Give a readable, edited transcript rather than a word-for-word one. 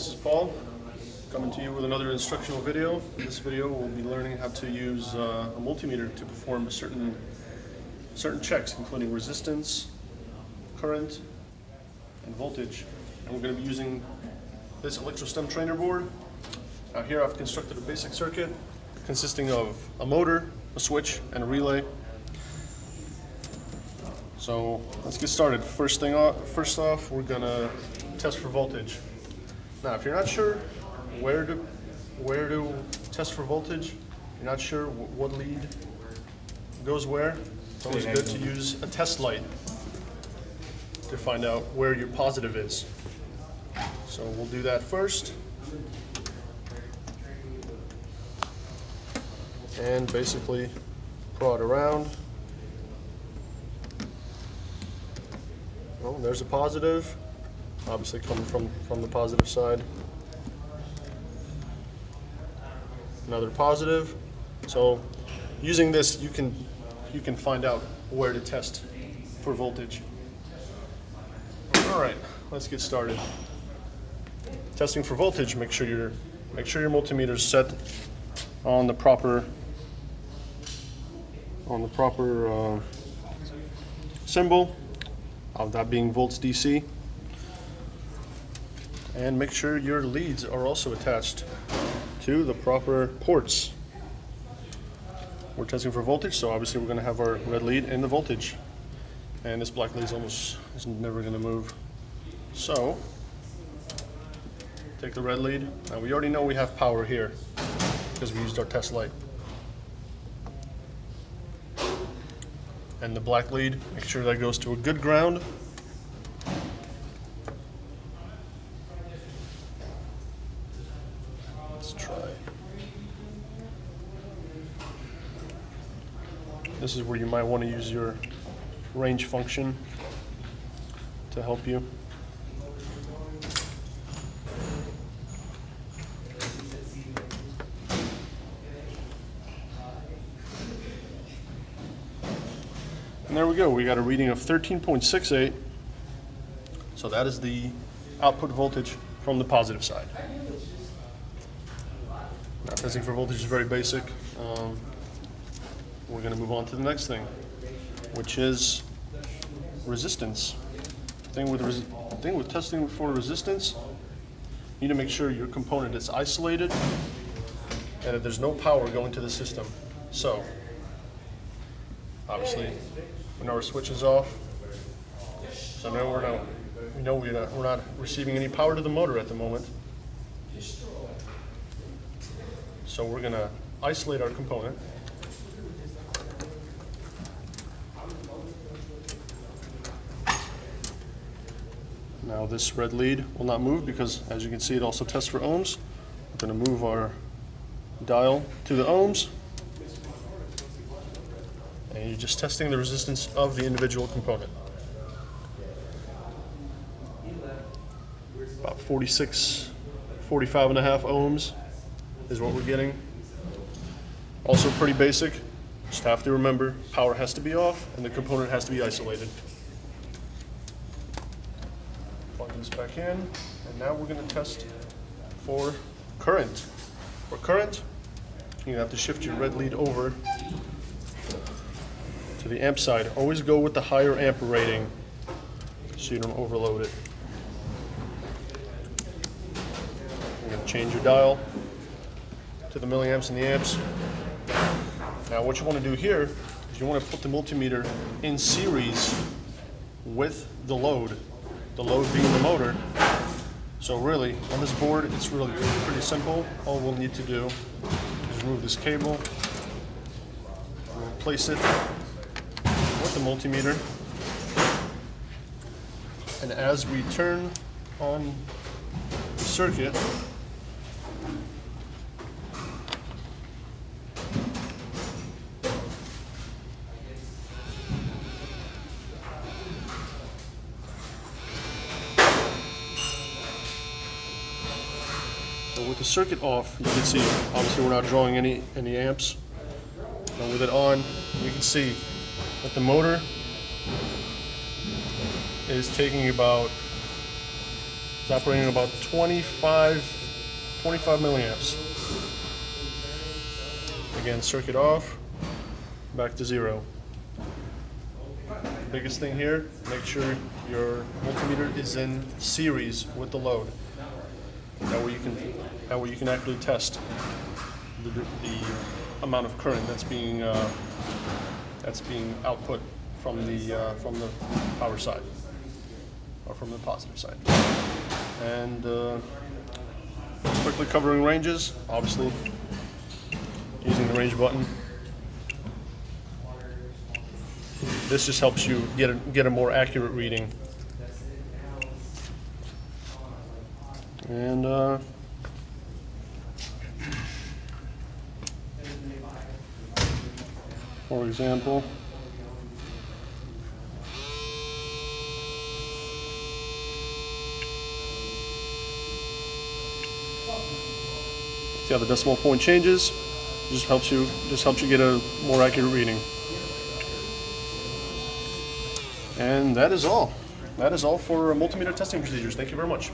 this is Paul, coming to you with another instructional video. In this video we'll be learning how to use a multimeter to perform certain checks, including resistance, current, and voltage. And we're going to be using this electrostem trainer board. Now here I've constructed a basic circuit consisting of a motor, a switch, and a relay. So let's get started. First off, we're gonna test for voltage. Now, if you're not sure where to test for voltage, you're not sure what lead goes where, it's always good to use a test light to find out where your positive is. So we'll do that first. And basically prod around. Well, there's a positive, obviously coming from the positive side. Another positive. So using this, you can find out where to test for voltage. All right, let's get started. Testing for voltage. Make sure your multimeter is set on the proper symbol. Of that being volts DC, and make sure your leads are also attached to the proper ports. We're testing for voltage, so obviously we're going to have our red lead in the voltage, and this black lead is never going to move. So take the red lead. Now we already know we have power here because we used our test light. And the black lead, make sure that goes to a good ground. Let's try. This is where you might want to use your range function to help you. And there we go, we got a reading of 13.68. So that is the output voltage from the positive side. Now, testing for voltage is very basic. We're going to move on to the next thing, which is resistance. The thing with testing for resistance, you need to make sure your component is isolated and that there's no power going to the system. So, obviously, we know our switch is off, so now we're not receiving any power to the motor at the moment. So we're going to isolate our component. Now this red lead will not move because, as you can see, it also tests for ohms. We're going to move our dial to the ohms. And you're just testing the resistance of the individual component. About 45 and a half ohms is what we're getting. Also pretty basic. Just have to remember, power has to be off and the component has to be isolated. Plug this back in, and now we're going to test for current. For current, you have to shift your red lead over to the amp side. Always go with the higher amp rating so you don't overload it. You're going to change your dial to the milliamps and the amps. Now what you want to do here is you want to put the multimeter in series with the load being the motor. So really, on this board, it's really pretty simple. All we'll need to do is remove this cable, we'll place it with the multimeter, and as we turn on the circuit, so with the circuit off, you can see obviously we're not drawing any amps, and with it on, you can see that the motor is taking about It's operating about 25 milliamps. Again, circuit off, back to 0. Biggest thing here, make sure your multimeter is in series with the load. That way you can actually test the amount of current that's being output from the power side, or from the positive side. And quickly covering ranges, obviously using the range button. This just helps you get a more accurate reading. And for example, see how the decimal point changes? It just helps you get a more accurate reading. And that is all. That is all for multimeter testing procedures. Thank you very much.